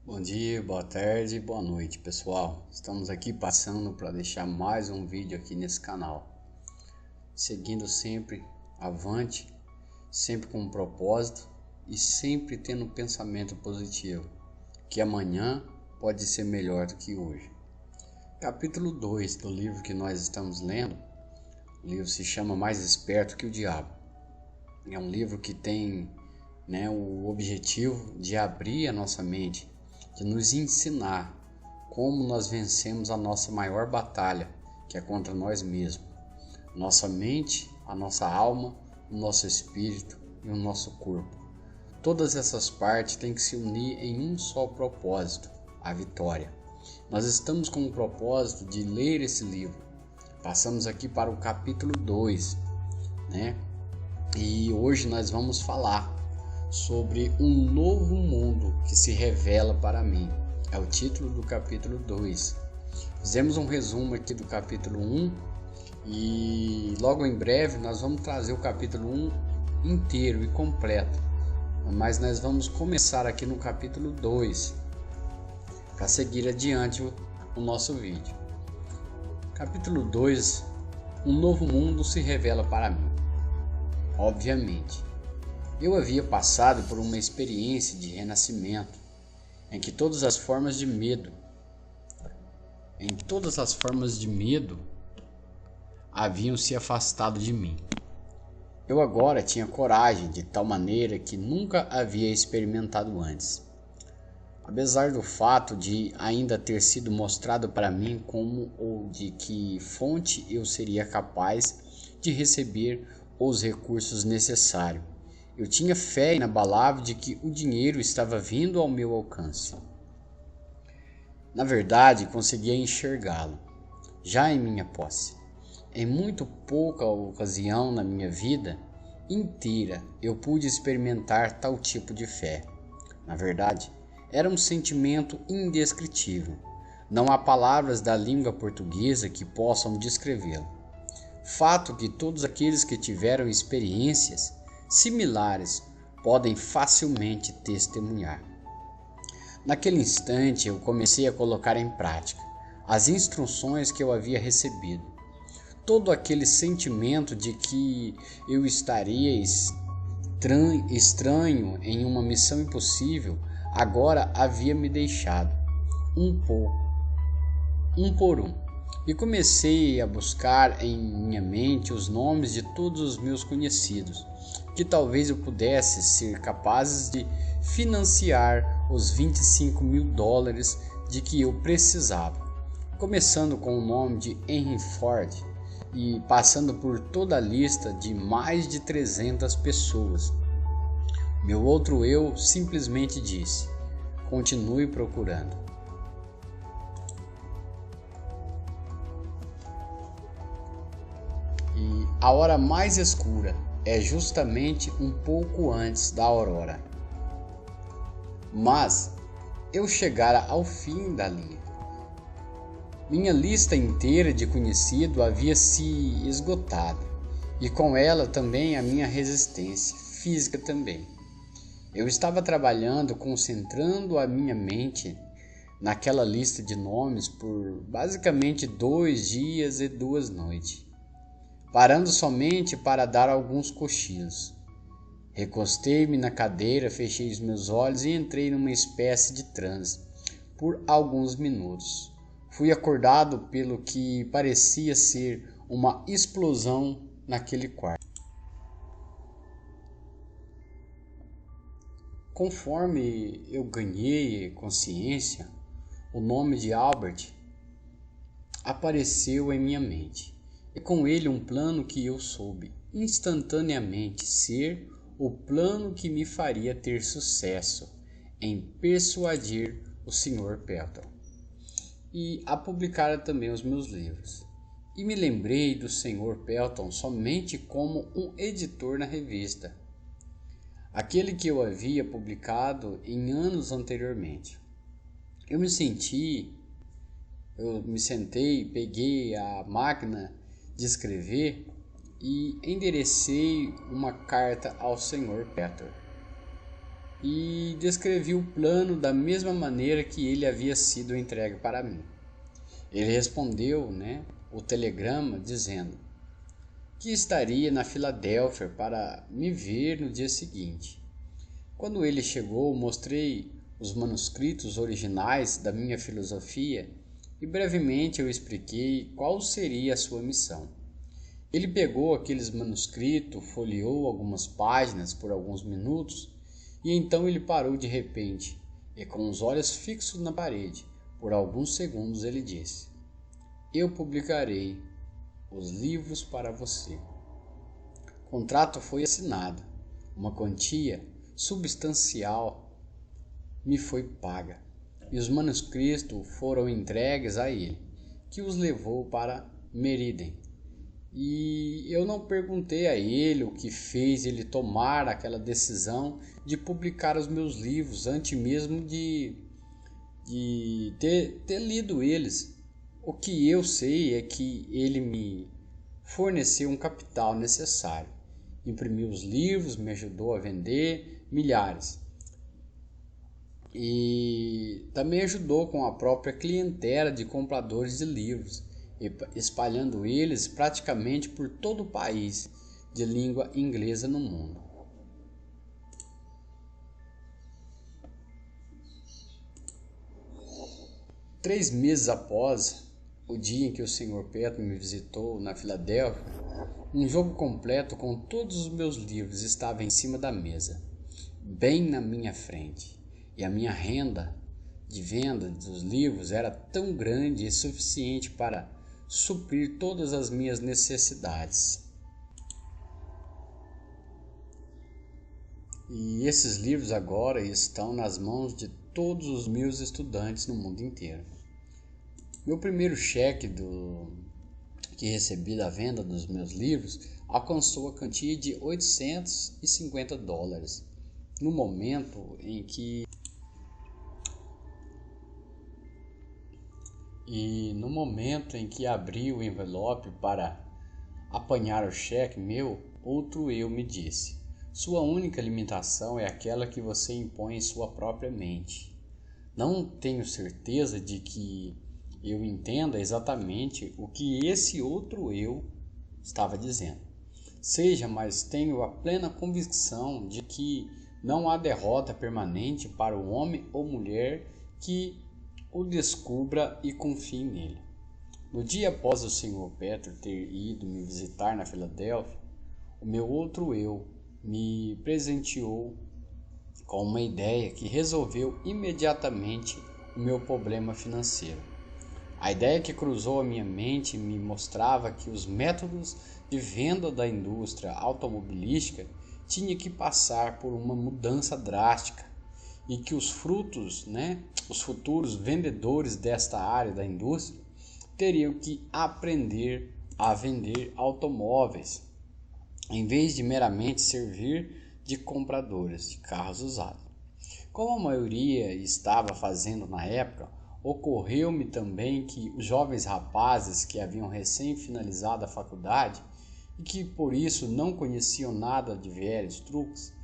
Bom dia, boa tarde, boa noite, pessoal. Estamos aqui passando para deixar mais um vídeo aqui nesse canal. Seguindo sempre avante, sempre com um propósito e sempre tendo um pensamento positivo, que amanhã pode ser melhor do que hoje. Capítulo 2 do livro que nós estamos lendo, o livro se chama Mais Esperto que o Diabo. É um livro que tem, o objetivo de abrir a nossa mente, de nos ensinar como nós vencemos a nossa maior batalha, que é contra nós mesmos. Nossa mente, a nossa alma, o nosso espírito e o nosso corpo. Todas essas partes têm que se unir em um só propósito, a vitória. Nós estamos com o propósito de ler esse livro. Passamos aqui para o capítulo 2, E hoje nós vamos falar sobre um novo mundo que se revela para mim. É o título do capítulo 2. Fizemos um resumo aqui do capítulo 1 e logo em breve nós vamos trazer o capítulo 1 inteiro e completo. Mas nós vamos começar aqui no capítulo 2 para seguir adiante o nosso vídeo. Capítulo 2. Um novo mundo se revela para mim. Obviamente, eu havia passado por uma experiência de renascimento em que todas as formas de medo haviam se afastado de mim. Eu agora tinha coragem de tal maneira que nunca havia experimentado antes. Apesar do fato de ainda ter sido mostrado para mim como ou de que fonte eu seria capaz de receber os recursos necessários, eu tinha fé inabalável de que o dinheiro estava vindo ao meu alcance. Na verdade, conseguia enxergá-lo, já em minha posse. Em muito pouca ocasião na minha vida inteira, eu pude experimentar tal tipo de fé. Na verdade, era um sentimento indescritível. Não há palavras da língua portuguesa que possam descrevê-lo. Fato que todos aqueles que tiveram experiências similares podem facilmente testemunhar. Naquele instante eu comecei a colocar em prática as instruções que eu havia recebido. Todo aquele sentimento de que eu estaria estranho em uma missão impossível agora havia me deixado um por um. E comecei a buscar em minha mente os nomes de todos os meus conhecidos, que talvez eu pudesse ser capazes de financiar os $25.000 de que eu precisava, começando com o nome de Henry Ford e passando por toda a lista de mais de 300 pessoas. Meu outro eu simplesmente disse: continue procurando. E a hora mais escura é justamente um pouco antes da aurora. Mas eu chegara ao fim da linha. Minha lista inteira de conhecido havia se esgotado, e com ela também a minha resistência física também. Eu estava trabalhando, concentrando a minha mente naquela lista de nomes por basicamente 2 dias e 2 noites. Parando somente para dar alguns cochilos. Recostei-me na cadeira, fechei os meus olhos e entrei numa espécie de transe por alguns minutos. Fui acordado pelo que parecia ser uma explosão naquele quarto. Conforme eu ganhei consciência, o nome de Albert apareceu em minha mente. E com ele um plano que eu soube instantaneamente ser o plano que me faria ter sucesso em persuadir o Sr. Pelton e a publicar também os meus livros. E me lembrei do Sr. Pelton somente como um editor na revista, aquele que eu havia publicado em anos anteriormente. Eu me sentei, peguei a máquina de escrever e enderecei uma carta ao Sr. Peter. e descrevi o plano da mesma maneira que ele havia sido entregue para mim. Ele respondeu, o telegrama dizendo que estaria na Filadélfia para me ver no dia seguinte. Quando ele chegou, mostrei os manuscritos originais da minha filosofia e brevemente eu expliquei qual seria a sua missão. Ele pegou aqueles manuscritos, folheou algumas páginas por alguns minutos e então ele parou de repente e com os olhos fixos na parede, por alguns segundos ele disse: "Eu publicarei os livros para você." O contrato foi assinado. Uma quantia substancial me foi paga e os manuscritos foram entregues a ele, que os levou para Meriden. E eu não perguntei a ele o que fez ele tomar aquela decisão de publicar os meus livros antes mesmo de ter lido eles. O que eu sei é que ele me forneceu um capital necessário, imprimiu os livros, me ajudou a vender milhares e também ajudou com a própria clientela de compradores de livros, espalhando eles praticamente por todo o país de língua inglesa no mundo. Três meses após o dia em que o Sr. Petro me visitou na Filadélfia, um jogo completo com todos os meus livros estava em cima da mesa, bem na minha frente, e a minha renda de venda dos livros era tão grande e suficiente para suprir todas as minhas necessidades. E esses livros agora estão nas mãos de todos os meus estudantes no mundo inteiro. Meu primeiro cheque que recebi da venda dos meus livros alcançou a quantia de $850. No momento em que abri o envelope para apanhar o cheque meu, outro eu me disse: "Sua única limitação é aquela que você impõe em sua própria mente." Não tenho certeza de que eu entenda exatamente o que esse outro eu estava dizendo. Mas tenho a plena convicção de que não há derrota permanente para o homem ou mulher que o descubra e confie nele. No dia após o Sr. Petro ter ido me visitar na Filadélfia, o meu outro eu me presenteou com uma ideia que resolveu imediatamente o meu problema financeiro. A ideia que cruzou a minha mente me mostrava que os métodos de venda da indústria automobilística tinham que passar por uma mudança drástica e que os futuros vendedores desta área da indústria teriam que aprender a vender automóveis em vez de meramente servir de compradores de carros usados. Como a maioria estava fazendo na época, ocorreu-me também que os jovens rapazes que haviam recém finalizado a faculdade e que por isso não conheciam nada de velhos truques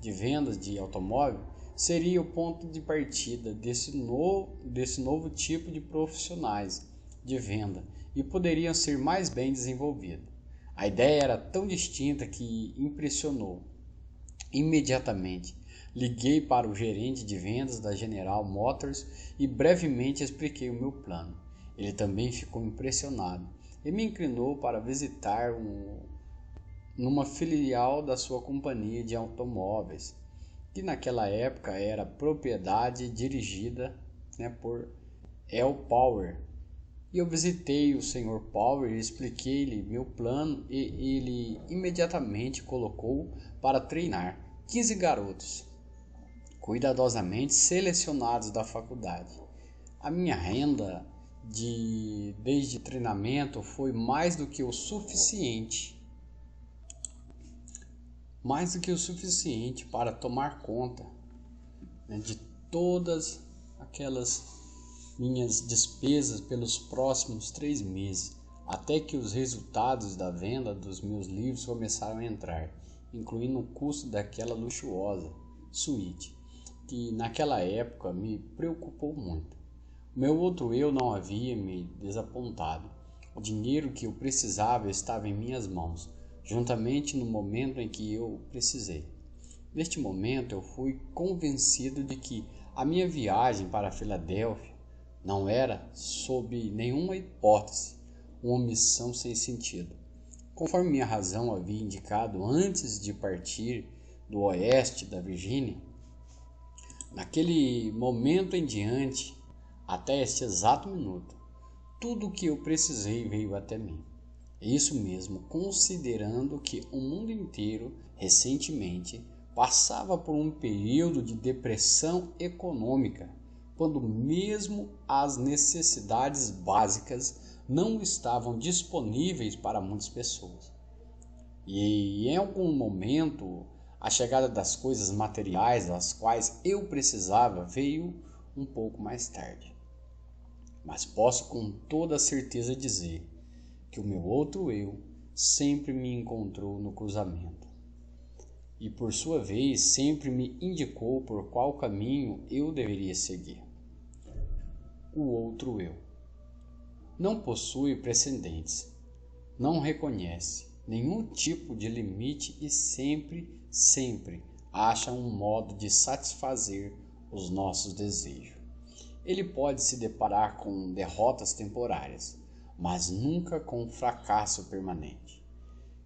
de vendas de automóvel seria o ponto de partida desse novo tipo de profissionais de venda e poderiam ser mais bem desenvolvidos. A ideia era tão distinta que impressionou. Imediatamente liguei para o gerente de vendas da General Motors e brevemente expliquei o meu plano. Ele também ficou impressionado e me inclinou para visitar numa filial da sua companhia de automóveis, que naquela época era propriedade dirigida por L. Power. E eu visitei o Sr. Power e expliquei-lhe meu plano e ele imediatamente colocou para treinar 15 garotos, cuidadosamente selecionados da faculdade. A minha renda desde treinamento foi mais do que o suficiente para tomar conta de todas aquelas minhas despesas pelos próximos 3 meses, até que os resultados da venda dos meus livros começaram a entrar, incluindo o custo daquela luxuosa suíte. que naquela época me preocupou muito. O meu outro eu não havia me desapontado. O dinheiro que eu precisava estava em minhas mãos, juntamente no momento em que eu precisei. Neste momento eu fui convencido de que a minha viagem para a Filadélfia não era, sob nenhuma hipótese, uma missão sem sentido. Conforme minha razão havia indicado antes de partir do oeste da Virgínia, naquele momento em diante, até este exato minuto, tudo o que eu precisei veio até mim. Isso mesmo, considerando que o mundo inteiro, recentemente, passava por um período de depressão econômica, quando mesmo as necessidades básicas não estavam disponíveis para muitas pessoas. E em algum momento, a chegada das coisas materiais das quais eu precisava veio um pouco mais tarde. Mas posso com toda certeza dizer que o meu outro eu sempre me encontrou no cruzamento. E por sua vez sempre me indicou por qual caminho eu deveria seguir. O outro eu não possui precedentes, não reconhece nenhum tipo de limite e sempre acha um modo de satisfazer os nossos desejos. Ele pode se deparar com derrotas temporárias, mas nunca com fracasso permanente.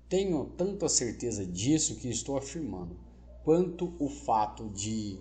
Tenho tanta certeza disso que estou afirmando, quanto o fato de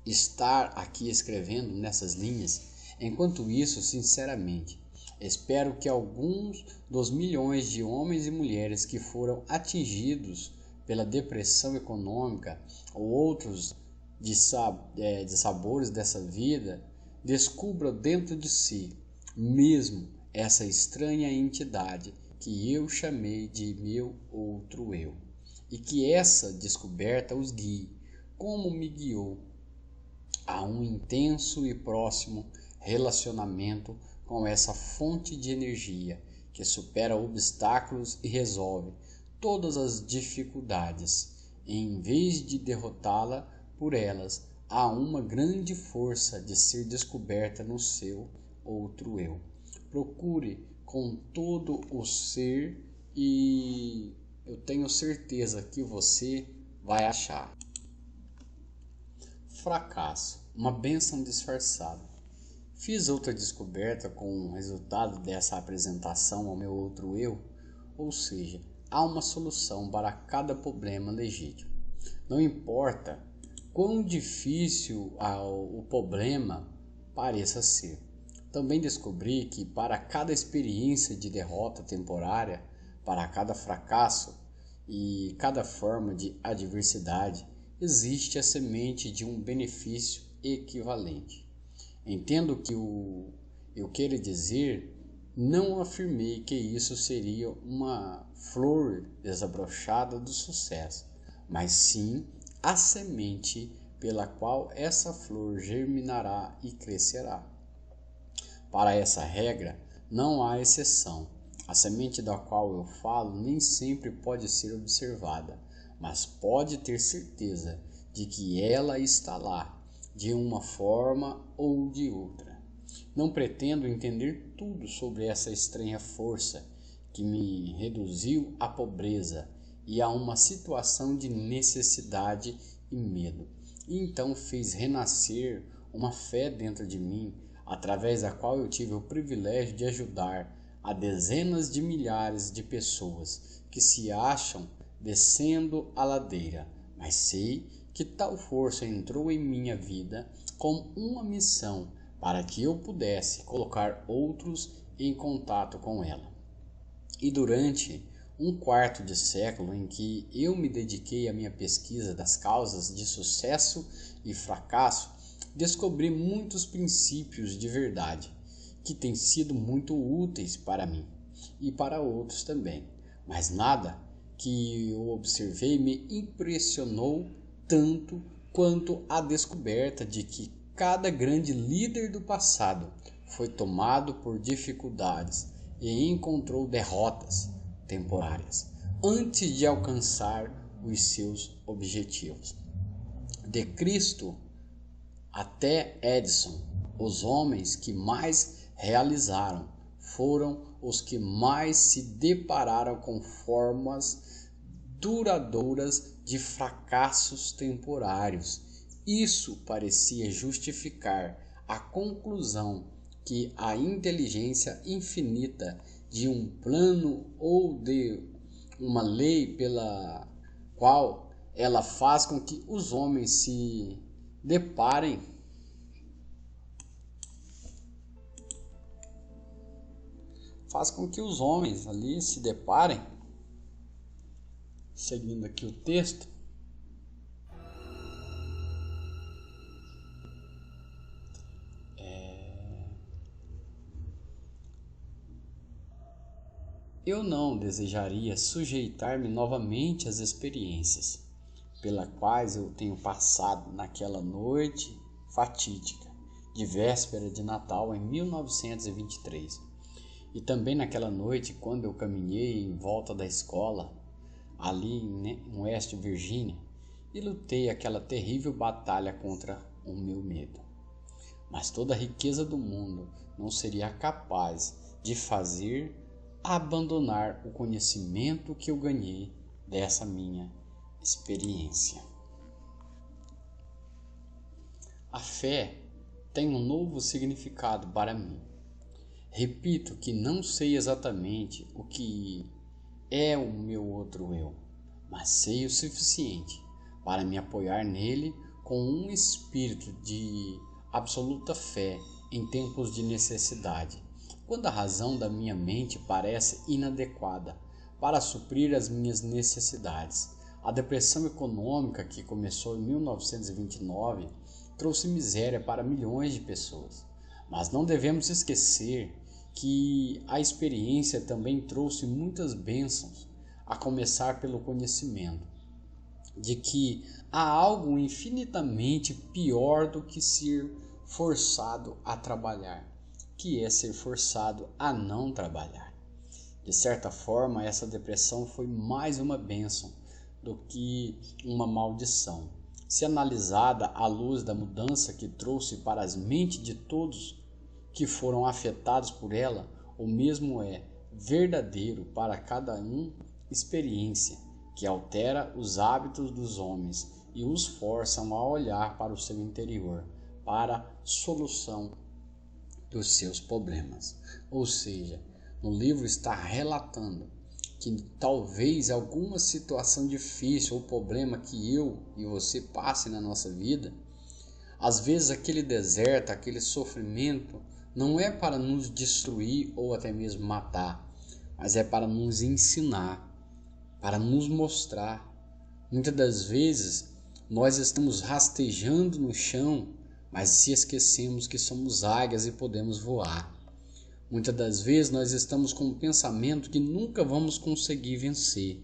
estar aqui escrevendo nessas linhas. Enquanto isso, sinceramente, espero que alguns dos milhões de homens e mulheres que foram atingidos pela depressão econômica ou outros de sabores dessa vida descubram dentro de si mesmo essa estranha entidade que eu chamei de meu outro eu, e que essa descoberta os guie, como me guiou, a um intenso e próximo relacionamento com essa fonte de energia que supera obstáculos e resolve todas as dificuldades. Em vez de derrotá-la por elas, há uma grande força de ser descoberta no seu outro eu. Procure com todo o ser e eu tenho certeza que você vai achar. Fracasso, uma bênção disfarçada. Fiz outra descoberta com o resultado dessa apresentação ao meu outro eu, ou seja, há uma solução para cada problema legítimo. Não importa quão difícil o problema pareça ser. Também descobri que para cada experiência de derrota temporária, para cada fracasso e cada forma de adversidade, existe a semente de um benefício equivalente. Entendo que eu quero dizer, não afirmei que isso seria uma flor desabrochada do sucesso, mas sim a semente pela qual essa flor germinará e crescerá. Para essa regra, não há exceção. A semente da qual eu falo nem sempre pode ser observada, mas pode ter certeza de que ela está lá, de uma forma ou de outra. Não pretendo entender tudo sobre essa estranha força que me reduziu à pobreza e a uma situação de necessidade e medo, e então fez renascer uma fé dentro de mim, através da qual eu tive o privilégio de ajudar a dezenas de milhares de pessoas que se acham descendo a ladeira, mas sei que tal força entrou em minha vida com uma missão para que eu pudesse colocar outros em contato com ela. E durante um quarto de século em que eu me dediquei à minha pesquisa das causas de sucesso e fracasso, descobri muitos princípios de verdade que têm sido muito úteis para mim e para outros também, mas nada que eu observei me impressionou tanto quanto a descoberta de que cada grande líder do passado foi tomado por dificuldades e encontrou derrotas temporárias antes de alcançar os seus objetivos. De Cristo até Edison, os homens que mais realizaram foram os que mais se depararam com formas duradouras de fracassos temporários. Isso parecia justificar a conclusão que a inteligência infinita de um plano ou de uma lei pela qual ela faz com que os homens se deparem seguindo aqui o texto, eu não desejaria sujeitar-me novamente às experiências pelas quais eu tenho passado naquela noite fatídica de véspera de Natal em 1923, e também naquela noite quando eu caminhei em volta da escola ali em West Virginia e lutei aquela terrível batalha contra o meu medo. Mas toda a riqueza do mundo não seria capaz de fazer abandonar o conhecimento que eu ganhei dessa minha experiência. A fé tem um novo significado para mim. Repito que não sei exatamente o que é o meu outro eu, mas sei o suficiente para me apoiar nele com um espírito de absoluta fé em tempos de necessidade, quando a razão da minha mente parece inadequada para suprir as minhas necessidades. A depressão econômica que começou em 1929 trouxe miséria para milhões de pessoas, mas não devemos esquecer que a experiência também trouxe muitas bênçãos, a começar pelo conhecimento de que há algo infinitamente pior do que ser forçado a trabalhar, que é ser forçado a não trabalhar. De certa forma, essa depressão foi mais uma bênção do que uma maldição, se analisada à luz da mudança que trouxe para as mentes de todos que foram afetados por ela. O mesmo é verdadeiro para cada um, experiência que altera os hábitos dos homens e os forçam a olhar para o seu interior, para a solução dos seus problemas. Ou seja, no livro está relatando que talvez alguma situação difícil ou problema que eu e você passe na nossa vida, às vezes aquele deserto, aquele sofrimento, não é para nos destruir ou até mesmo matar, mas é para nos ensinar, para nos mostrar. Muitas das vezes nós estamos rastejando no chão, mas se esquecemos que somos águias e podemos voar. Muitas das vezes nós estamos com um pensamento que nunca vamos conseguir vencer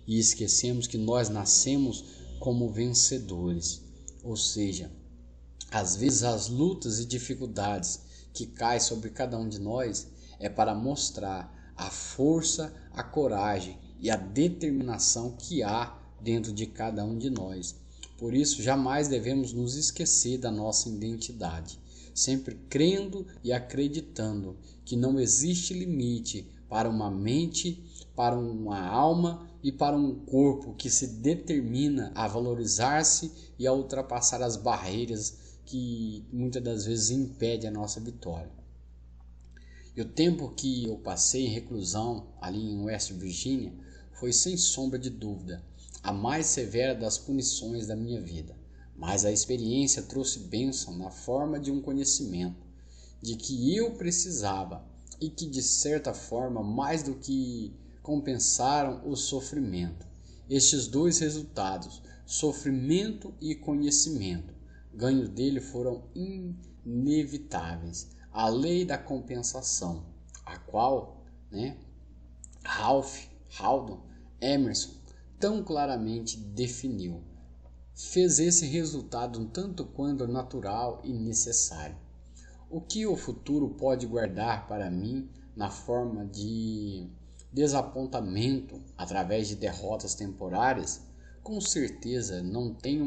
e esquecemos que nós nascemos como vencedores. Ou seja, às vezes as lutas e dificuldades que caem sobre cada um de nós é para mostrar a força, a coragem e a determinação que há dentro de cada um de nós. Por isso, jamais devemos nos esquecer da nossa identidade, sempre crendo e acreditando que não existe limite para uma mente, para uma alma e para um corpo que se determina a valorizar-se e a ultrapassar as barreiras que muitas das vezes impedem a nossa vitória. E o tempo que eu passei em reclusão ali em West Virginia foi, sem sombra de dúvida, a mais severa das punições da minha vida, mas a experiência trouxe bênção na forma de um conhecimento de que eu precisava e que, de certa forma, mais do que compensaram o sofrimento. Estes dois resultados, sofrimento e conhecimento, ganhos dele foram inevitáveis. A lei da compensação, a qual Ralph Waldo Emerson tão claramente definiu, fez esse resultado um tanto quanto natural e necessário. O que o futuro pode guardar para mim na forma de desapontamento através de derrotas temporárias, com certeza não tenho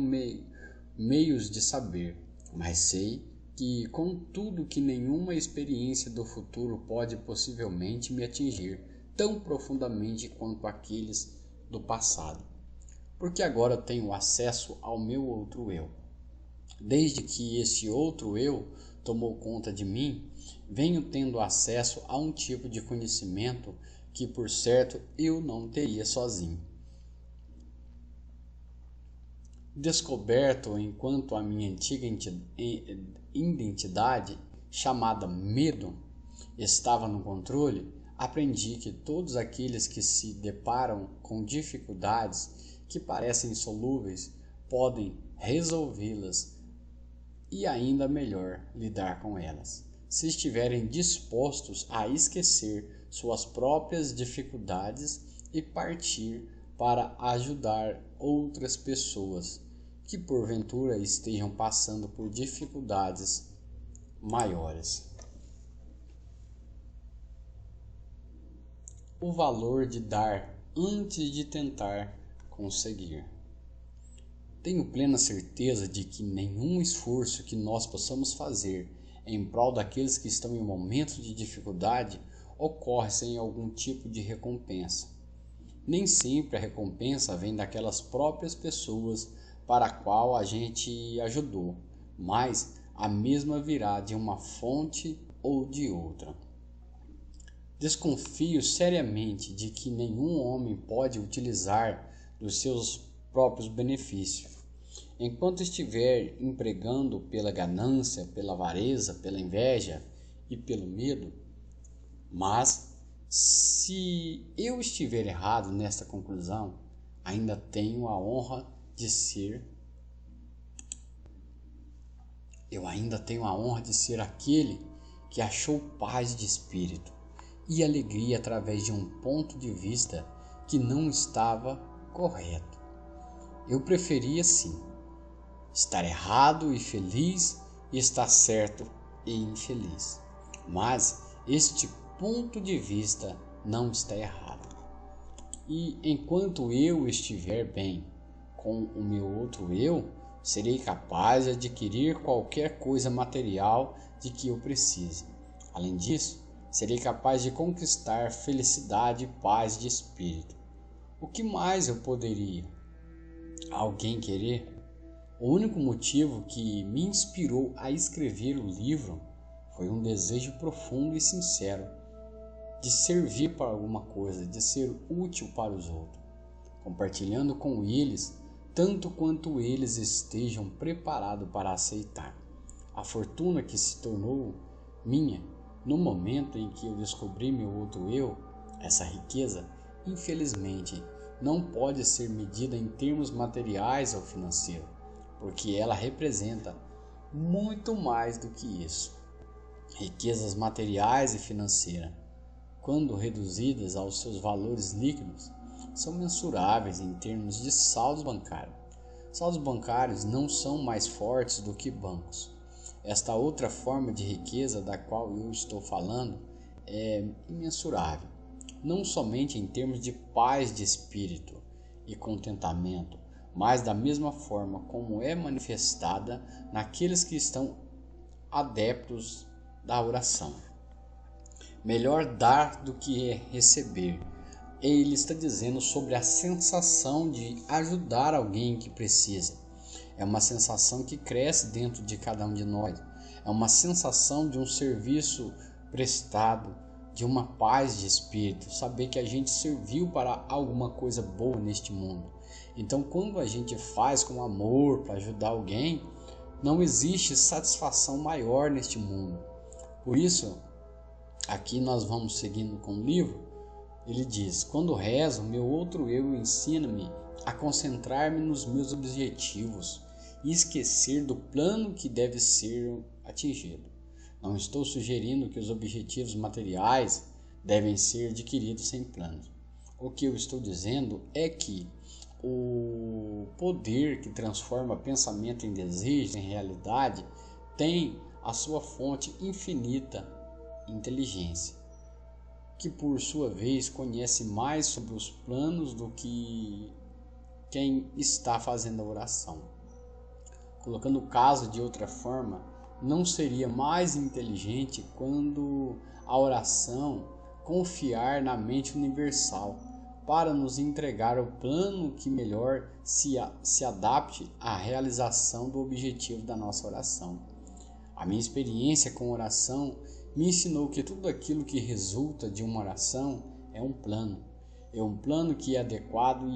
meios de saber, mas sei que, contudo, que nenhuma experiência do futuro pode possivelmente me atingir tão profundamente quanto aqueles do passado, porque agora tenho acesso ao meu outro eu. Desde que esse outro eu tomou conta de mim, venho tendo acesso a um tipo de conhecimento que, por certo, eu não teria sozinho. Descoberto enquanto a minha antiga identidade, chamada medo, estava no controle, aprendi que todos aqueles que se deparam com dificuldades que parecem insolúveis podem resolvê-las e, ainda melhor, lidar com elas, se estiverem dispostos a esquecer suas próprias dificuldades e partir para ajudar outras pessoas que porventura estejam passando por dificuldades maiores. O valor de dar antes de tentar conseguir. Tenho plena certeza de que nenhum esforço que nós possamos fazer em prol daqueles que estão em momentos de dificuldade ocorre sem algum tipo de recompensa. Nem sempre a recompensa vem daquelas próprias pessoas para a qual a gente ajudou, mas a mesma virá de uma fonte ou de outra. Desconfio seriamente de que nenhum homem pode utilizar dos seus próprios benefícios, enquanto estiver empregando pela ganância, pela avareza, pela inveja e pelo medo. Mas, se eu estiver errado nesta conclusão, ainda tenho a honra de ser aquele que achou paz de espírito e alegria através de um ponto de vista que não estava correto. Eu preferia, sim, estar errado e feliz e estar certo e infeliz. Mas este ponto de vista não está errado. E enquanto eu estiver bem com o meu outro eu, serei capaz de adquirir qualquer coisa material de que eu precise. Além disso, serei capaz de conquistar felicidade e paz de espírito. O que mais eu poderia? Alguém querer? O único motivo que me inspirou a escrever o livro foi um desejo profundo e sincero de servir para alguma coisa, de ser útil para os outros, compartilhando com eles tanto quanto eles estejam preparados para aceitar. A fortuna que se tornou minha no momento em que eu descobri meu outro eu, essa riqueza, infelizmente, não pode ser medida em termos materiais ou financeiros, porque ela representa muito mais do que isso. Riquezas materiais e financeiras, quando reduzidas aos seus valores líquidos, são mensuráveis em termos de saldos bancários. Saldos bancários não são mais fortes do que bancos. Esta outra forma de riqueza da qual eu estou falando é imensurável, não somente em termos de paz de espírito e contentamento, mas da mesma forma como é manifestada naqueles que estão adeptos da oração. Melhor dar do que receber. Ele está dizendo sobre a sensação de ajudar alguém que precisa. É uma sensação que cresce dentro de cada um de nós. É uma sensação de um serviço prestado, de uma paz de espírito, saber que a gente serviu para alguma coisa boa neste mundo. Então, quando a gente faz com amor para ajudar alguém, não existe satisfação maior neste mundo. Por isso, aqui nós vamos seguindo com o livro. Ele diz: quando rezo, meu outro eu ensina-me a concentrar-me nos meus objetivos e esquecer do plano que deve ser atingido. Não estou sugerindo que os objetivos materiais devem ser adquiridos sem planos. O que eu estou dizendo é que o poder que transforma pensamento em desejo, em realidade, tem a sua fonte infinita inteligência, que por sua vez conhece mais sobre os planos do que quem está fazendo a oração. Colocando o caso de outra forma, não seria mais inteligente quando a oração confiar na mente universal para nos entregar o plano que melhor se adapte à realização do objetivo da nossa oração. A minha experiência com oração me ensinou que tudo aquilo que resulta de uma oração é um plano que é adequado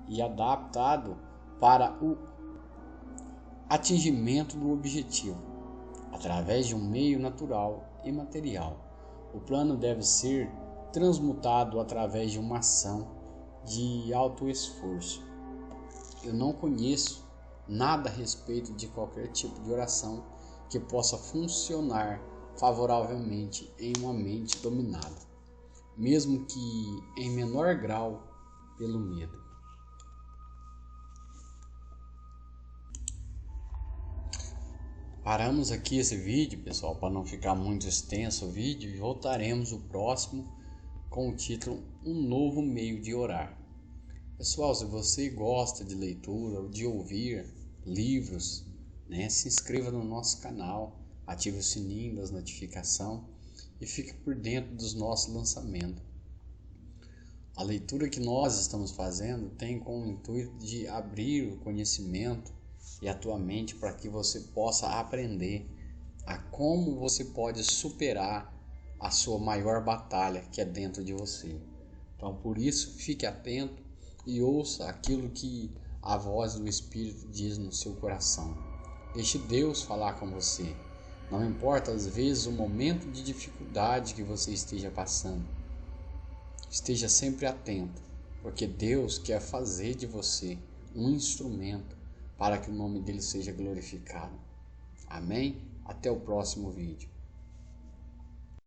e adaptado para o atingimento do objetivo, através de um meio natural e material. O plano deve ser transmutado através de uma ação de autoesforço. Eu não conheço nada a respeito de qualquer tipo de oração que possa funcionar favoravelmente em uma mente dominada, mesmo que em menor grau pelo medo. Paramos aqui esse vídeo, pessoal, para não ficar muito extenso o vídeo, e voltaremos no próximo com o título Um Novo Meio de Orar. Pessoal, se você gosta de leitura ou de ouvir livros, se inscreva no nosso canal, ative o sininho das notificações e fique por dentro dos nossos lançamentos. A leitura que nós estamos fazendo tem como intuito de abrir o conhecimento e a tua mente para que você possa aprender a como você pode superar a sua maior batalha que é dentro de você. Então, por isso, fique atento e ouça aquilo que a voz do Espírito diz no seu coração. Deixe Deus falar com você. Não importa às vezes o momento de dificuldade que você esteja passando. Esteja sempre atento, porque Deus quer fazer de você um instrumento para que o nome dele seja glorificado. Amém? Até o próximo vídeo.